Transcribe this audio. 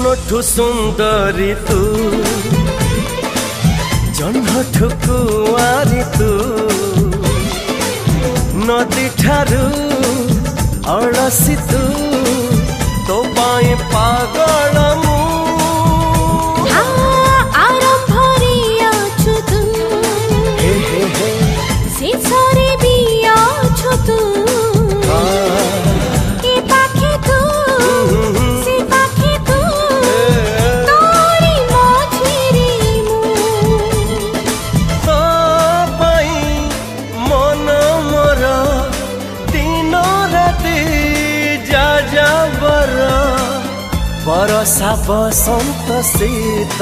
स्वप्नठु सुंदरी तू जन्मठु कुआरी तू नदी ठारू अड़सी तू तो पाई पागल मु बरसा बसंत शीत